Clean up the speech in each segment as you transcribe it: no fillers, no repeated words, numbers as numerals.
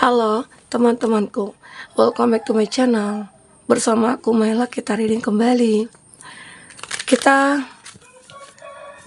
Halo teman-temanku, welcome back to my channel. Bersama aku Maela, kita reading kembali. Kita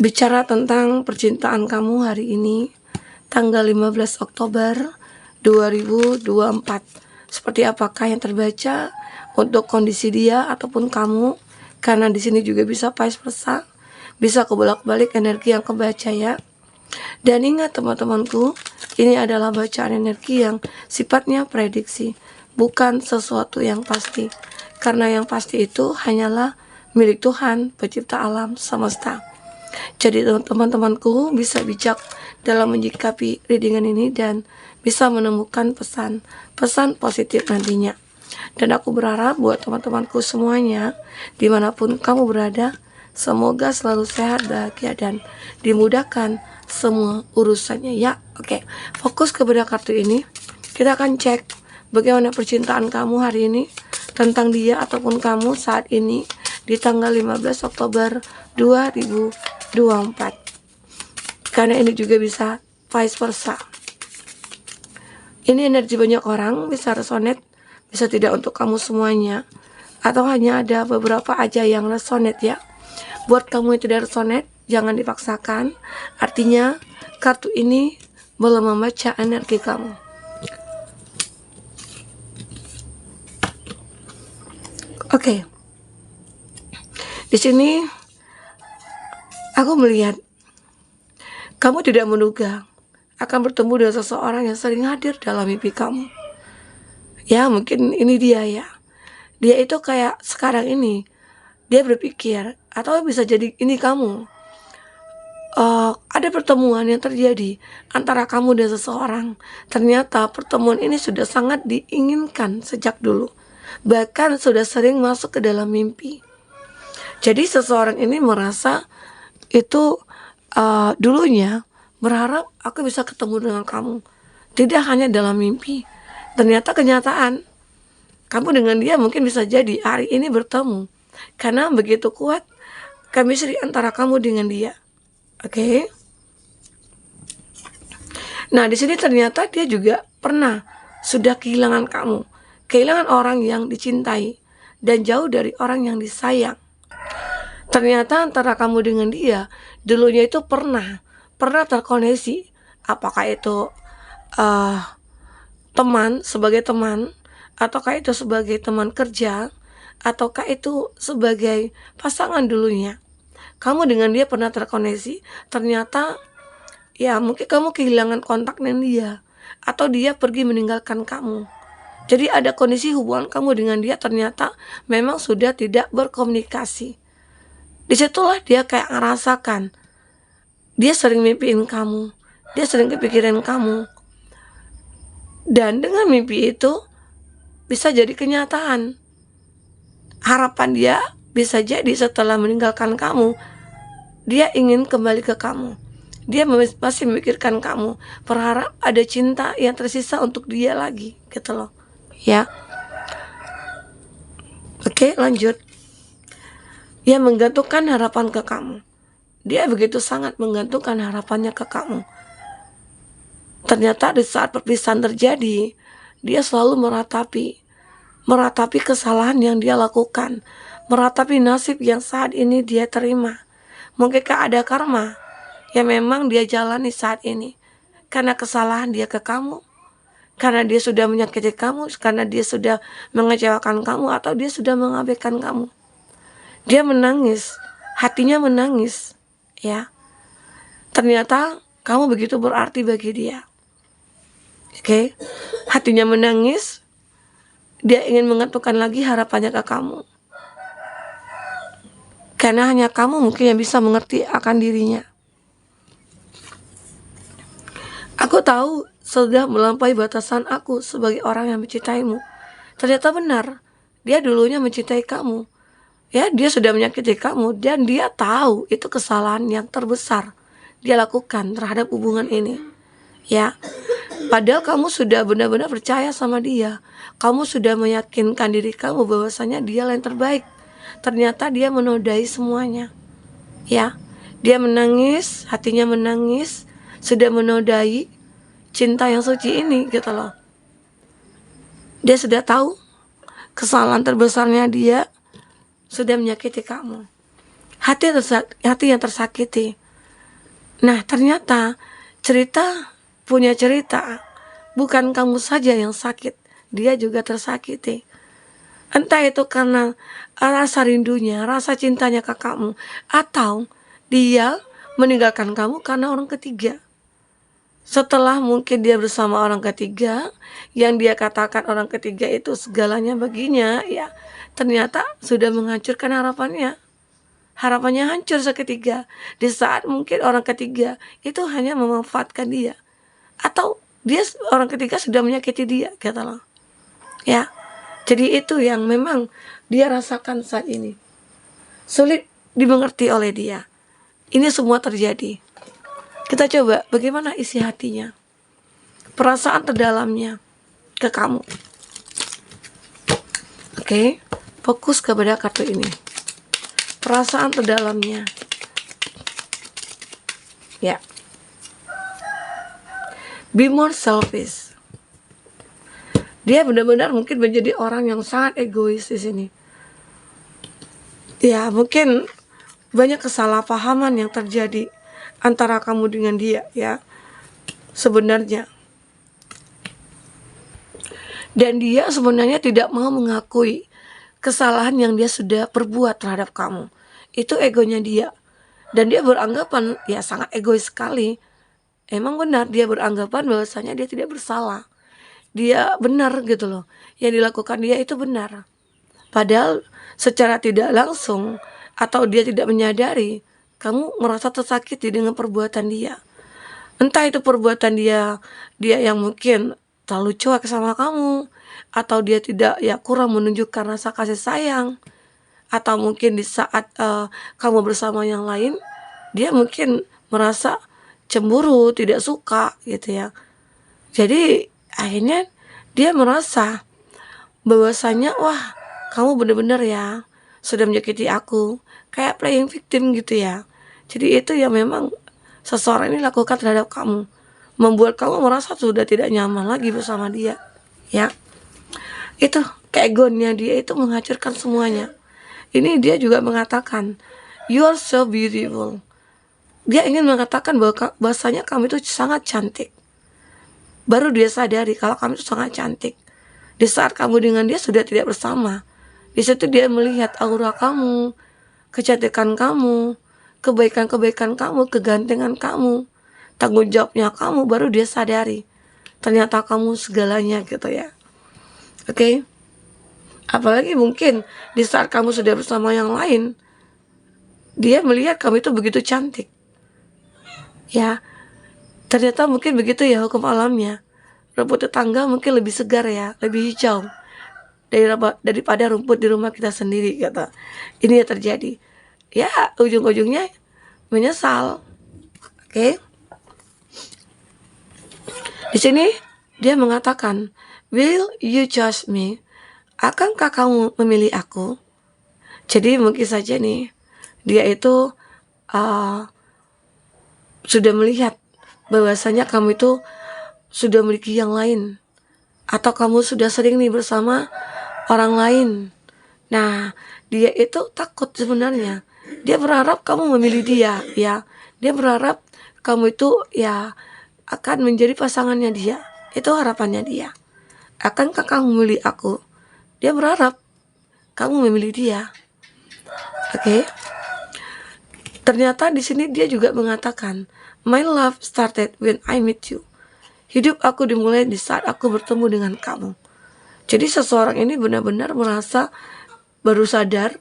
bicara tentang percintaan kamu hari ini, tanggal 15 Oktober 2024. Seperti apakah yang terbaca untuk kondisi dia ataupun kamu? Karena di sini juga bisa vice versa, bisa kebolak-balik energi yang kebaca ya. Dan ingat teman-temanku, ini adalah bacaan energi yang sifatnya prediksi, bukan sesuatu yang pasti. Karena yang pasti itu hanyalah milik Tuhan, pencipta alam semesta. Jadi teman-temanku bisa bijak dalam menyikapi readingan ini dan bisa menemukan pesan positif nantinya. Dan aku berharap buat teman-temanku semuanya, dimanapun kamu berada, semoga selalu sehat, bahagia, dan dimudahkan semua urusannya ya. Oke, fokus kepada kartu ini. Kita akan cek bagaimana percintaan kamu hari ini, tentang dia ataupun kamu saat ini di tanggal 15 Oktober 2024. Karena ini juga bisa vice versa. Ini energi banyak orang, bisa resonate, bisa tidak untuk kamu semuanya, atau hanya ada beberapa aja yang resonate ya. Buat kamu yang tidak resonate, jangan dipaksakan. Artinya kartu ini belum membaca energi kamu. Oke. Di sini aku melihat kamu tidak menduga akan bertemu dengan seseorang yang sering hadir dalam mimpi kamu. Ya, mungkin ini dia ya. Dia itu kayak sekarang ini dia berpikir, atau bisa jadi ini kamu. Ada pertemuan yang terjadi antara kamu dan seseorang. Ternyata pertemuan ini sudah sangat diinginkan sejak dulu, bahkan sudah sering masuk ke dalam mimpi. Jadi seseorang ini merasa itu dulunya berharap aku bisa ketemu dengan kamu, tidak hanya dalam mimpi. Ternyata kenyataan kamu dengan dia mungkin bisa jadi hari ini bertemu, karena begitu kuat chemistry antara kamu dengan dia. Oke. Nah, di sini ternyata dia juga pernah sudah kehilangan kamu, kehilangan orang yang dicintai dan jauh dari orang yang disayang. Ternyata antara kamu dengan dia dulunya itu pernah terkoneksi, apakah itu teman, sebagai teman, ataukah itu sebagai teman kerja, ataukah itu sebagai pasangan dulunya. Kamu dengan dia pernah terkoneksi, ternyata ya mungkin kamu kehilangan kontak dengan dia, atau dia pergi meninggalkan kamu. Jadi ada kondisi hubungan kamu dengan dia ternyata memang sudah tidak berkomunikasi. Disitulah dia kayak ngerasakan, dia sering mimpiin kamu, dia sering kepikiran kamu. Dan dengan mimpi itu bisa jadi kenyataan. Harapan dia bisa jadi setelah meninggalkan kamu, dia ingin kembali ke kamu. Dia masih memikirkan kamu, berharap ada cinta yang tersisa untuk dia lagi, gitu loh. Ya. Oke, lanjut. Dia menggantungkan harapan ke kamu. Dia begitu sangat menggantungkan harapannya ke kamu. Ternyata di saat perpisahan terjadi, dia selalu meratapi kesalahan yang dia lakukan, meratapi nasib yang saat ini dia terima. Mungkinkah ada karma yang memang dia jalani saat ini karena kesalahan dia ke kamu, karena dia sudah menyakiti kamu, karena dia sudah mengecewakan kamu, atau dia sudah mengabaikan kamu. Dia menangis, hatinya menangis ya. Ternyata kamu begitu berarti bagi dia. Oke, hatinya menangis. Dia ingin menggantungkan lagi harapannya ke kamu, karena hanya kamu mungkin yang bisa mengerti akan dirinya. Aku tahu sudah melampaui batasan aku sebagai orang yang mencintaimu. Ternyata benar, dia dulunya mencintai kamu. Ya, dia sudah menyakiti kamu dan dia tahu itu kesalahan yang terbesar dia lakukan terhadap hubungan ini. Ya, padahal kamu sudah benar-benar percaya sama dia. Kamu sudah meyakinkan diri kamu bahwasanya dia yang terbaik. Ternyata dia menodai semuanya. Ya, dia menangis, hatinya menangis, sudah menodai cinta yang suci ini, gitu loh. Dia sudah tahu kesalahan terbesarnya dia sudah menyakiti kamu. Hati yang tersakiti. Nah, ternyata punya cerita. Bukan kamu saja yang sakit, dia juga tersakiti. Entah itu karena rasa rindunya, rasa cintanya ke kamu, atau dia meninggalkan kamu karena orang ketiga. Setelah mungkin dia bersama orang ketiga, yang dia katakan orang ketiga itu segalanya baginya, ya ternyata sudah menghancurkan harapannya. Harapannya hancur seketika. Di saat mungkin orang ketiga itu hanya memanfaatkan dia, atau orang ketiga sudah menyakiti dia, katalah. Ya, jadi itu yang memang dia rasakan saat ini. Sulit dimengerti oleh dia. Ini semua terjadi. Kita coba bagaimana isi hatinya, perasaan terdalamnya ke kamu. Oke, fokus kepada kartu ini. Perasaan terdalamnya. Ya. Be more selfish. Dia benar-benar mungkin menjadi orang yang sangat egois di sini. Ya, mungkin banyak kesalahpahaman yang terjadi antara kamu dengan dia, ya. Sebenarnya. Dan dia sebenarnya tidak mau mengakui kesalahan yang dia sudah perbuat terhadap kamu. Itu egonya dia. Dan dia beranggapan, ya sangat egois sekali. Emang benar dia beranggapan bahwasanya dia tidak bersalah. Dia benar gitu loh. Yang dilakukan dia itu benar. Padahal secara tidak langsung atau dia tidak menyadari, kamu merasa tersakiti dengan perbuatan dia. Entah itu perbuatan dia yang mungkin terlalu cuek sama kamu, atau dia tidak, ya kurang menunjukkan rasa kasih sayang, atau mungkin di saat kamu bersama yang lain, dia mungkin merasa cemburu, tidak suka gitu ya. Jadi akhirnya dia merasa bahwasanya, wah kamu benar-benar ya sudah menyakiti aku, kayak playing victim gitu ya. Jadi itu yang memang seseorang ini lakukan terhadap kamu, membuat kamu merasa sudah tidak nyaman lagi bersama dia, ya. Itu keegoannya dia itu menghancurkan semuanya. Ini dia juga mengatakan, you are so beautiful. Dia ingin mengatakan bahwasanya kamu itu sangat cantik. Baru dia sadari kalau kamu itu sangat cantik. Di saat kamu dengan dia sudah tidak bersama, di situ dia melihat aura kamu, kecantikan kamu, kebaikan-kebaikan kamu, kegantengan kamu, tanggung jawabnya kamu, baru dia sadari ternyata kamu segalanya gitu ya. Oke. Apalagi mungkin di saat kamu sudah bersama yang lain, dia melihat kamu itu begitu cantik. Ya, ternyata mungkin begitu ya hukum alamnya. Rumput tetangga mungkin lebih segar ya, lebih hijau daripada rumput di rumah kita sendiri kata. Ini yang terjadi. Ya, ujung-ujungnya menyesal. Oke. Di sini dia mengatakan, will you choose me? Akankah kamu memilih aku? Jadi mungkin saja nih, dia itu sudah melihat bahwasanya kamu itu sudah memiliki yang lain, atau kamu sudah sering nih bersama orang lain. Nah, dia itu takut sebenarnya. Dia berharap kamu memilih dia, ya. Dia berharap kamu itu ya akan menjadi pasangannya dia. Itu harapannya dia. Akankah kamu memilih aku? Dia berharap kamu memilih dia. Oke. Ternyata di sini dia juga mengatakan, my love started when I met you. Hidup aku dimulai di saat aku bertemu dengan kamu. Jadi seseorang ini benar-benar merasa baru sadar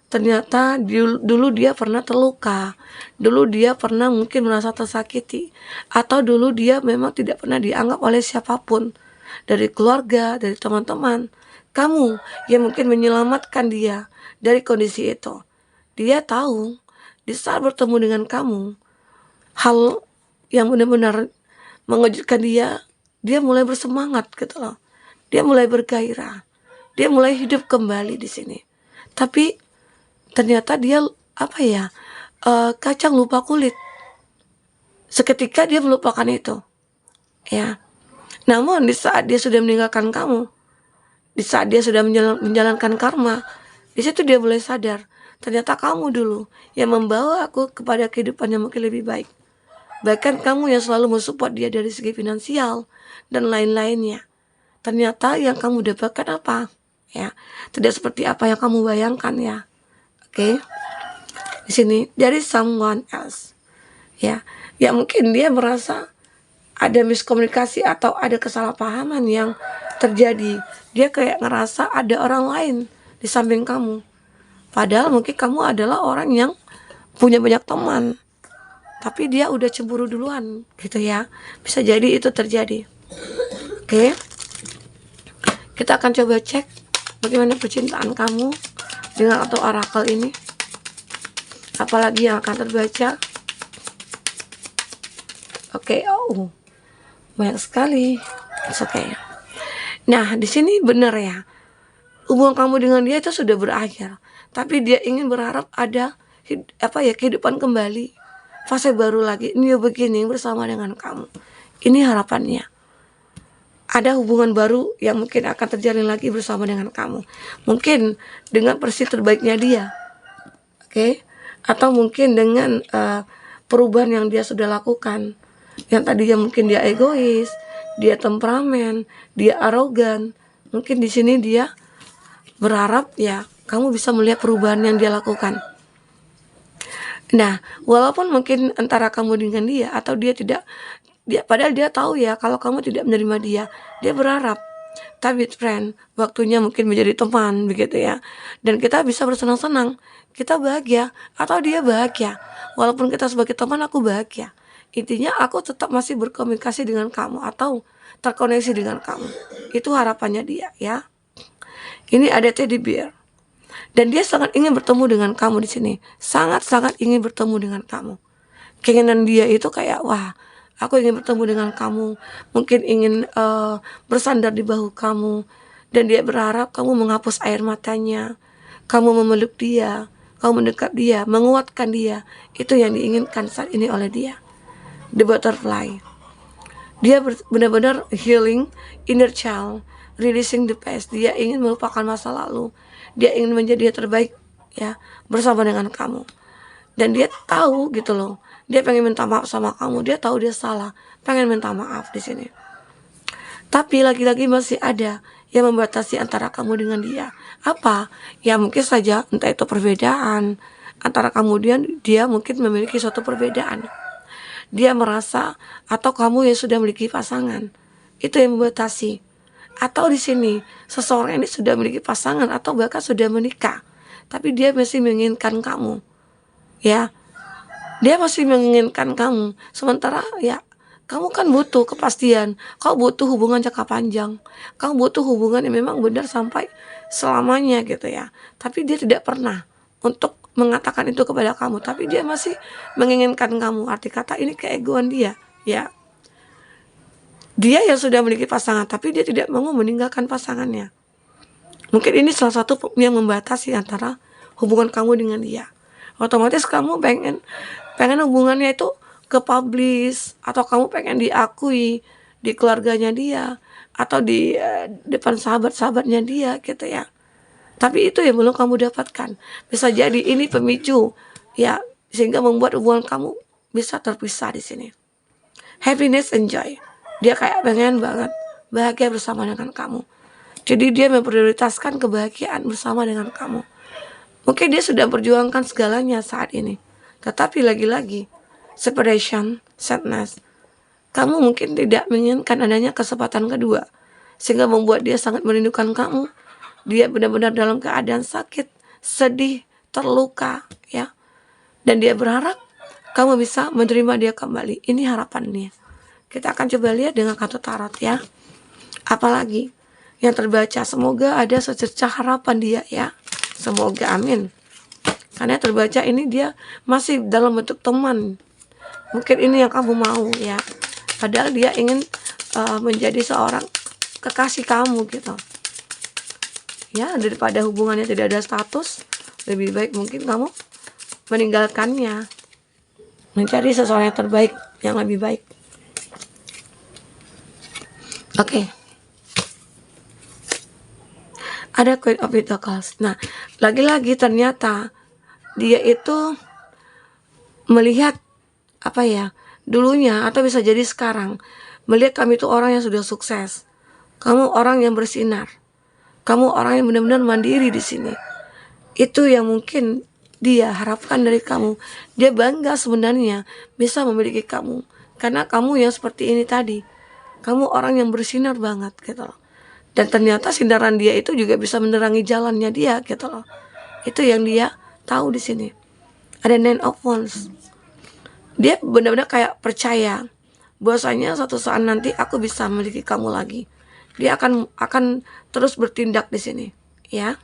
ternyata dulu dia pernah terluka, dulu dia pernah mungkin merasa tersakiti, atau dulu dia memang tidak pernah dianggap oleh siapapun, dari keluarga, dari teman-teman. Kamu yang mungkin menyelamatkan dia dari kondisi itu. Dia tahu di saat bertemu dengan kamu, hal yang benar-benar mengejutkan dia mulai bersemangat gitu loh. Dia mulai bergairah, dia mulai hidup kembali di sini. Tapi ternyata dia kacang lupa kulit. Seketika dia melupakan itu, ya. Namun di saat dia sudah meninggalkan kamu, Di saat dia sudah menjalankan karma, di situ dia mulai sadar, ternyata kamu dulu yang membawa aku kepada kehidupan yang mungkin lebih baik. Bahkan kamu yang selalu mensupport dia dari segi finansial dan lain-lainnya. Ternyata yang kamu dapatkan apa? Ya, tidak seperti apa yang kamu bayangkan ya. Oke. Di sini dari someone else. Ya, ya mungkin dia merasa ada miskomunikasi atau ada kesalahpahaman yang terjadi. Dia kayak ngerasa ada orang lain di samping kamu. Padahal mungkin kamu adalah orang yang punya banyak teman. Tapi dia udah cemburu duluan gitu ya. Bisa jadi itu terjadi. Oke. Kita akan coba cek bagaimana percintaan kamu dengan atau oracle ini. Apalagi yang akan terbaca. Oke, oh. Banyak sekali. Oke. Nah, di sini benar ya. Hubungan kamu dengan dia itu sudah berakhir, tapi dia ingin berharap ada kehidupan kembali, fase baru lagi, new beginning bersama dengan kamu. Ini harapannya. Ada hubungan baru yang mungkin akan terjalin lagi bersama dengan kamu. Mungkin dengan versi terbaiknya dia. Oke? Atau mungkin dengan perubahan yang dia sudah lakukan. Yang tadinya mungkin dia egois, dia temperamen, dia arogan. Mungkin di sini dia berharap ya kamu bisa melihat perubahan yang dia lakukan. Nah, walaupun mungkin antara kamu dengan dia atau dia tidak, padahal dia tahu ya kalau kamu tidak menerima dia berharap. Tapi friend, waktunya mungkin menjadi teman begitu ya. Dan kita bisa bersenang-senang, kita bahagia atau dia bahagia. Walaupun kita sebagai teman aku bahagia. Intinya aku tetap masih berkomunikasi dengan kamu atau terkoneksi dengan kamu. Itu harapannya dia ya. Ini ada teddy bear. Dan dia sangat ingin bertemu dengan kamu di sini. Sangat-sangat ingin bertemu dengan kamu. Keinginan dia itu kayak wah, aku ingin bertemu dengan kamu. Mungkin ingin bersandar di bahu kamu. Dan dia berharap kamu menghapus air matanya. Kamu memeluk dia. Kamu mendekat dia, menguatkan dia. Itu yang diinginkan saat ini oleh dia. The butterfly. Dia benar-benar healing inner child, releasing the past. Dia ingin melupakan masa lalu. Dia ingin menjadi yang terbaik ya bersama dengan kamu. Dan dia tahu gitu loh. Dia pengen minta maaf sama kamu. Dia tahu dia salah, pengen minta maaf di sini. Tapi lagi-lagi masih ada yang membatasi antara kamu dengan dia. Apa? Ya mungkin saja entah itu perbedaan antara kamu dan dia, mungkin memiliki suatu perbedaan. Dia merasa atau kamu yang sudah memiliki pasangan, itu yang membatasi. Atau di sini seseorang ini sudah memiliki pasangan atau bahkan sudah menikah, tapi dia masih menginginkan kamu. Ya. Dia masih menginginkan kamu. Sementara ya kamu kan butuh kepastian. Kau butuh hubungan jangka panjang. Kamu butuh hubungan yang memang benar sampai selamanya gitu ya. Tapi dia tidak pernah untuk mengatakan itu kepada kamu, tapi dia masih menginginkan kamu. Arti kata ini keegoan dia, ya. Dia yang sudah memiliki pasangan, tapi dia tidak mau meninggalkan pasangannya. Mungkin ini salah satu yang membatasi antara hubungan kamu dengan dia. Otomatis kamu pengen hubungannya itu ke publish, atau kamu pengen diakui di keluarganya dia, atau di depan sahabat-sahabatnya dia gitu ya. Tapi itu yang belum kamu dapatkan. Bisa jadi ini pemicu ya sehingga membuat hubungan kamu bisa terpisah di sini. Happiness and joy. Dia kayak pengen banget bahagia bersama dengan kamu. Jadi dia memprioritaskan kebahagiaan bersama dengan kamu. Mungkin dia sudah perjuangkan segalanya saat ini. Tetapi lagi-lagi separation, sadness. Kamu mungkin tidak menginginkan adanya kesempatan kedua, sehingga membuat dia sangat merindukan kamu. Dia benar-benar dalam keadaan sakit, sedih, terluka ya. Dan dia berharap kamu bisa menerima dia kembali. Ini harapannya. Kita akan coba lihat dengan kartu tarot ya. Apalagi yang terbaca, semoga ada secercah harapan dia ya. Semoga, amin. Karena terbaca ini dia masih dalam bentuk teman. Mungkin ini yang kamu mau ya. Padahal dia ingin menjadi seorang kekasih kamu gitu. Ya, daripada hubungannya tidak ada status, lebih baik mungkin kamu meninggalkannya, mencari seseorang yang terbaik, yang lebih baik. Oke. Ada Queen of Pentacles. Nah, lagi-lagi ternyata dia itu melihat apa ya, dulunya atau bisa jadi sekarang, melihat kamu itu orang yang sudah sukses. Kamu orang yang bersinar. Kamu orang yang benar-benar mandiri di sini. Itu yang mungkin dia harapkan dari kamu. Dia bangga sebenarnya bisa memiliki kamu. Karena kamu yang seperti ini tadi. Kamu orang yang bersinar banget gitu loh. Dan ternyata sinaran dia itu juga bisa menerangi jalannya dia gitu loh. Itu yang dia tahu di sini. Ada Nine of Wands. Dia benar-benar kayak percaya bahwasanya suatu saat nanti aku bisa memiliki kamu lagi. Dia akan terus bertindak di sini, ya.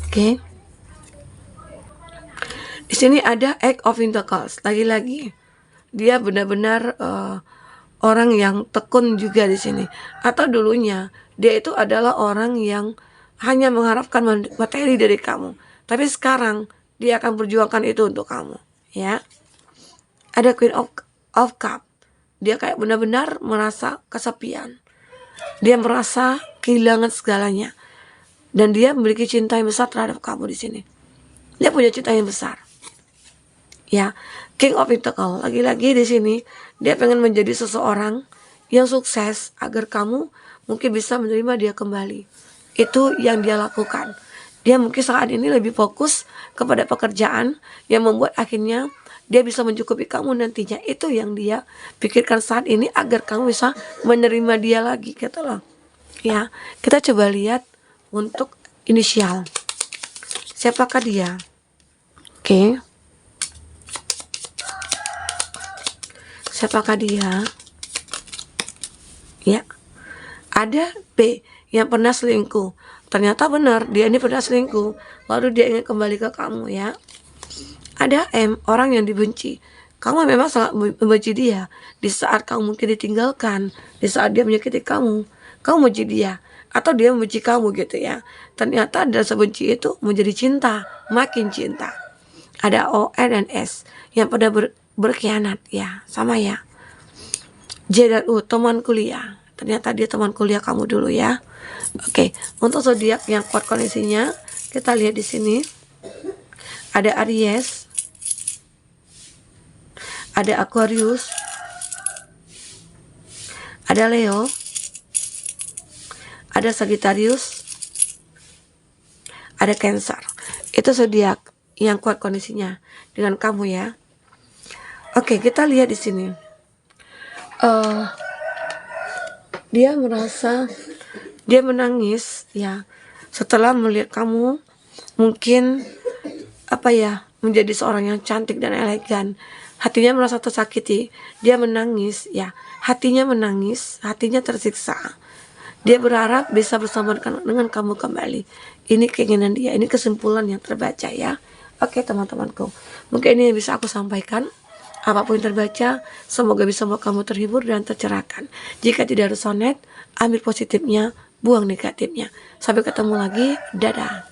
Oke. Di sini ada Eight of Pentacles. Lagi-lagi dia benar-benar orang yang tekun juga di sini. Atau dulunya dia itu adalah orang yang hanya mengharapkan materi dari kamu. Tapi sekarang dia akan perjuangkan itu untuk kamu, ya. Ada Queen of Cup. Dia kayak benar-benar merasa kesepian. Dia merasa kehilangan segalanya. Dan dia memiliki cinta yang besar terhadap kamu di sini. Dia punya cinta yang besar. Ya, King of Pentacles. Lagi-lagi di sini dia pengen menjadi seseorang yang sukses agar kamu mungkin bisa menerima dia kembali. Itu yang dia lakukan. Dia mungkin saat ini lebih fokus kepada pekerjaan yang membuat akhirnya dia bisa mencukupi kamu nantinya. Itu yang dia pikirkan saat ini agar kamu bisa menerima dia lagi gitu loh. Ya, kita coba lihat untuk inisial. Siapakah dia? Oke. Siapakah dia? Ya. Ada B yang pernah selingkuh. Ternyata benar dia ini pernah selingkuh. Lalu dia ingin kembali ke kamu, ya. Ada M, orang yang dibenci. Kamu memang sangat membenci dia. Di saat kamu mungkin ditinggalkan, di saat dia menyakiti kamu membenci dia. Atau dia membenci kamu gitu ya. Ternyata dari sebenci itu menjadi cinta, makin cinta. Ada O, N, dan S yang pada berkhianat, ya, sama ya. J dan U, teman kuliah. Ternyata dia teman kuliah kamu dulu, ya. Oke, untuk zodiak yang kuat kondisinya, kita lihat di sini. Ada Aries, ada Aquarius, ada Leo, ada Sagittarius, ada Cancer. Itu zodiak yang kuat kondisinya dengan kamu, ya. Oke, kita lihat di sini. Dia merasa dia menangis, ya, setelah melihat kamu mungkin apa ya, menjadi seorang yang cantik dan elegan. Hatinya merasa tersakiti, dia menangis, ya. Hatinya menangis, hatinya tersiksa. Dia berharap bisa bersama dengan kamu kembali. Ini keinginan dia, ini kesimpulan yang terbaca, ya. Oke, teman-temanku, mungkin ini yang bisa aku sampaikan. Apapun yang terbaca, semoga bisa membuat kamu terhibur dan tercerahkan. Jika tidak resonate, ambil positifnya, buang negatifnya. Sampai ketemu lagi, dadah.